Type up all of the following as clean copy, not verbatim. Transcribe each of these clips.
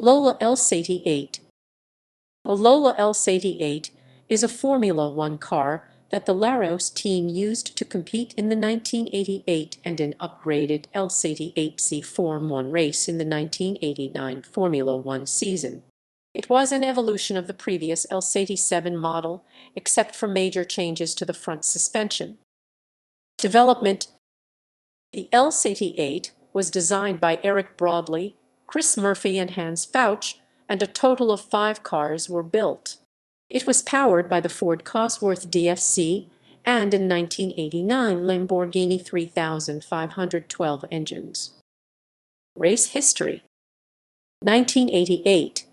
Lola LC88. The Lola LC88 is a Formula One car that the Larrousse team used to compete in the 1988 and an upgraded LC88C Form 1 race in the 1989 Formula One season. It was an evolution of the previous LC87 model, except for major changes to the front suspension. Development. The LC88 was designed by Eric Broadley, Chris Murphy and Hans Fauch, and a total of 5 cars were built. It was powered by the Ford Cosworth DFC and in 1989 Lamborghini 3512 engines. Race history. 1988.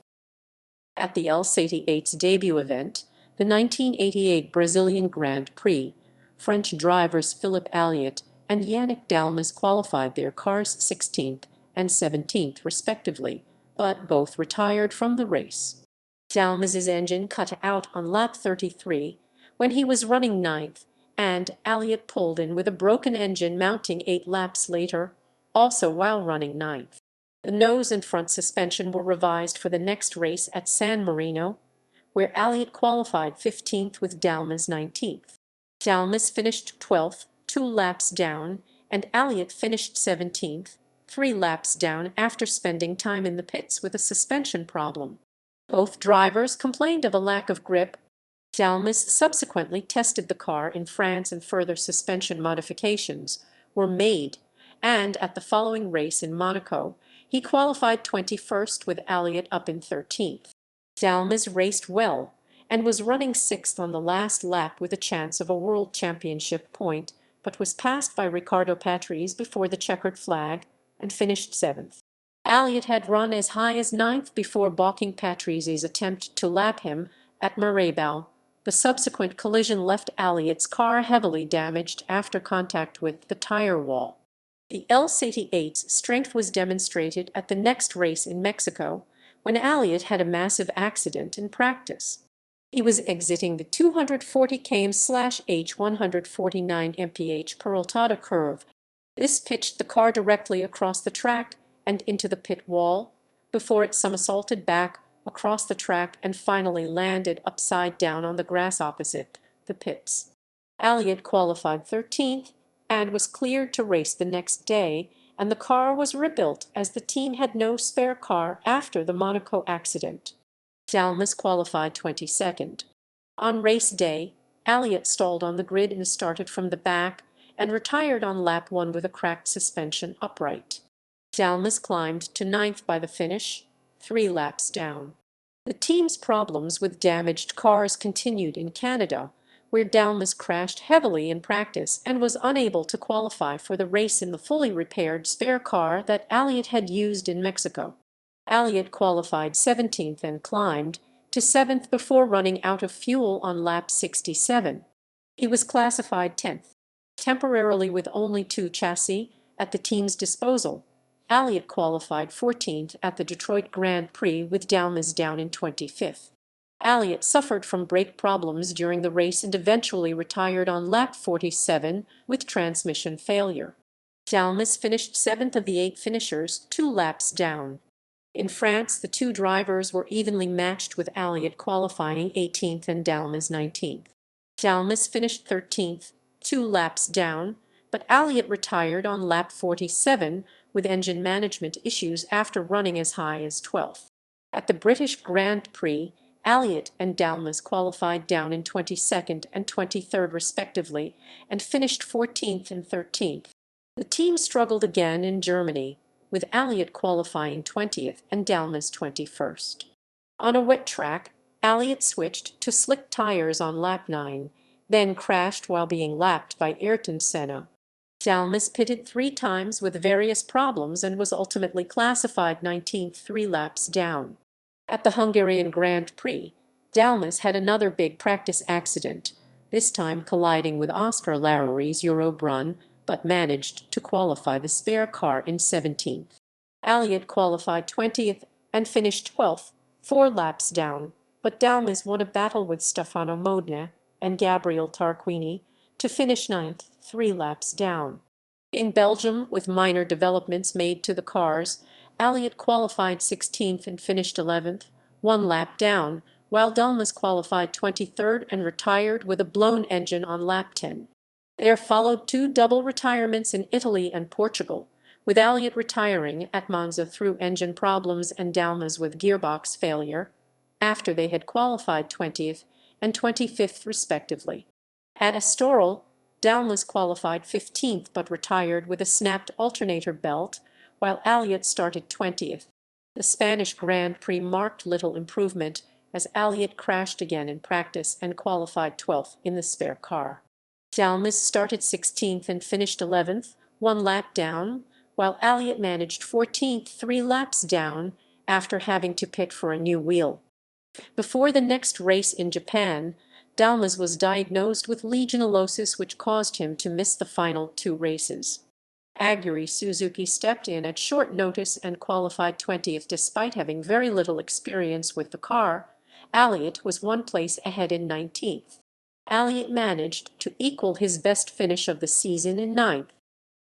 At the LC88's debut event, the 1988 Brazilian Grand Prix, French drivers Philippe Alliot and Yannick Dalmas qualified their cars 16th and 17th respectively, but both retired from the race. Dalmas's engine cut out on lap 33 when he was running 9th, and Alliot pulled in with a broken engine mounting 8 laps later, also while running 9th. The nose and front suspension were revised for the next race at San Marino, where Alliot qualified 15th with Dalmas 19th. Dalmas finished 12th, 2 laps down, and Alliot finished 17th, 3 laps down after spending time in the pits with a suspension problem. Both drivers complained of a lack of grip. Dalmas subsequently tested the car in France and further suspension modifications were made, and at the following race in Monaco, he qualified 21st with Alliot up in 13th. Dalmas raced well and was running 6th on the last lap with a chance of a world championship point, but was passed by Riccardo Patrese before the checkered flag and finished 7th. Alliot had run as high as 9th before balking Patrese's attempt to lap him at Maraibau. The subsequent collision left Alliot's car heavily damaged after contact with the tire wall. The LC88's strength was demonstrated at the next race in Mexico, when Alliot had a massive accident in practice. He was exiting the 240 km/h 149 mph Peraltada curve. This pitched the car directly across the track and into the pit wall, before it somersaulted back across the track and finally landed upside down on the grass opposite the pits. Alliot qualified 13th and was cleared to race the next day, and the car was rebuilt as the team had no spare car after the Monaco accident. Dalmas qualified 22nd. On race day, Alliot stalled on the grid and started from the back and retired on lap 1 with a cracked suspension upright. Dalmas climbed to 9th by the finish, 3 laps down. The team's problems with damaged cars continued in Canada, where Dalmas crashed heavily in practice and was unable to qualify for the race in the fully repaired spare car that Alliot had used in Mexico. Alliot qualified 17th and climbed to 7th before running out of fuel on lap 67. He was classified 10th. Temporarily with only 2 chassis at the team's disposal, Alliot qualified 14th at the Detroit Grand Prix with Dalmas down in 25th. Alliot suffered from brake problems during the race and eventually retired on lap 47 with transmission failure. Dalmas finished 7th of the 8 finishers, 2 laps down. In France, the 2 drivers were evenly matched with Alliot qualifying 18th and Dalmas 19th. Dalmas finished 13th, 2 laps down, but Alliot retired on lap 47 with engine management issues after running as high as 12th. At the British Grand Prix, Alliot and Dalmas qualified down in 22nd and 23rd respectively and finished 14th and 13th. The team struggled again in Germany, with Alliot qualifying 20th and Dalmas 21st. On a wet track, Alliot switched to slick tires on lap 9, then crashed while being lapped by Ayrton Senna. Dalmas pitted 3 times with various problems and was ultimately classified 19th 3 laps down. At the Hungarian Grand Prix, Dalmas had another big practice accident, this time colliding with Oscar Larrousse Eurobrun, but managed to qualify the spare car in 17th. Alliot qualified 20th and finished 12th, 4 laps down, but Dalmas won a battle with Stefano Modena and Gabriele Tarquini to finish 9th, 3 laps down. In Belgium, with minor developments made to the cars, Elliott qualified 16th and finished 11th, one lap down, while Dalmas qualified 23rd and retired with a blown engine on lap 10. There followed two double retirements in Italy and Portugal, with Elliott retiring at Monza through engine problems and Dalmas with gearbox failure, after they had qualified 20th and 25th respectively. At Estoril, Dalmas qualified 15th but retired with a snapped alternator belt, while Elliott started 20th. The Spanish Grand Prix marked little improvement, as Elliott crashed again in practice and qualified 12th in the spare car. Dalmas started 16th and finished 11th, one lap down, while Elliott managed 14th, 3 laps down, after having to pit for a new wheel. Before the next race in Japan, Dalmas was diagnosed with legionellosis, which caused him to miss the final 2 races. Aguri Suzuki stepped in at short notice and qualified 20th despite having very little experience with the car. Elliott was 1 place ahead in 19th. Elliott managed to equal his best finish of the season in 9th.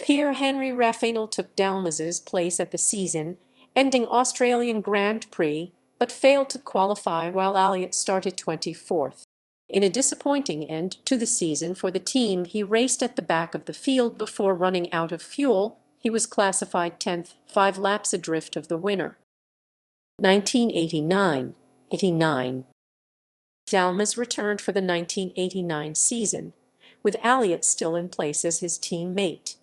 Pierre-Henri Raffagnol took Dalmas's place at the season-ending Australian Grand Prix, but failed to qualify while Elliott started 24th. In a disappointing end to the season for the team, he raced at the back of the field before running out of fuel. He was classified 10th, 5 laps adrift of the winner. 1989. Dalmas returned for the 1989 season, with Elliott still in place as his teammate.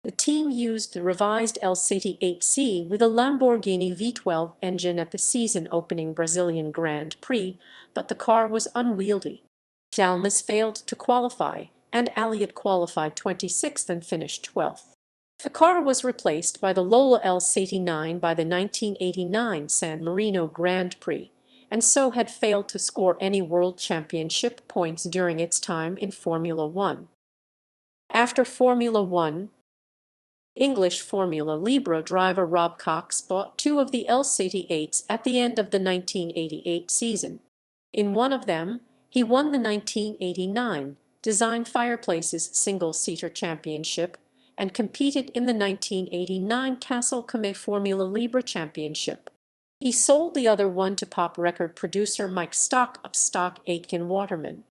The team used the revised LC88 with a Lamborghini V12 engine at the season-opening Brazilian Grand Prix, but the car was unwieldy. Dalmas failed to qualify, and Elliott qualified 26th and finished 12th. The car was replaced by the Lola LC89 by the 1989 San Marino Grand Prix, and so had failed to score any World Championship points during its time in Formula One. After Formula One, English Formula Libre driver Rob Cox bought 2 of the LC88s at the end of the 1988 season. In one of them, he won the 1989 Design Fireplaces Single-Seater Championship and competed in the 1989 Castle Camay Formula Libre Championship. He sold the other one to pop record producer Mike Stock of Stock Aitken Waterman.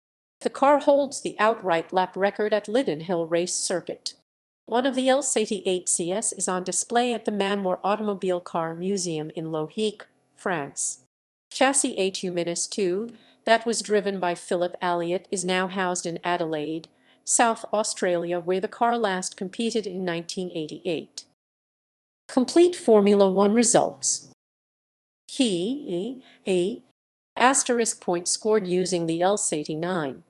The car holds the outright lap record at Liddon Hill Race Circuit. One of the LC88CS is on display at the Manmore Automobile Car Museum in Lohic, France. Chassis HU-2, that was driven by Philip Elliott, is now housed in Adelaide, South Australia, where the car last competed in 1988. Complete Formula One results. Asterisk points scored using the LC89.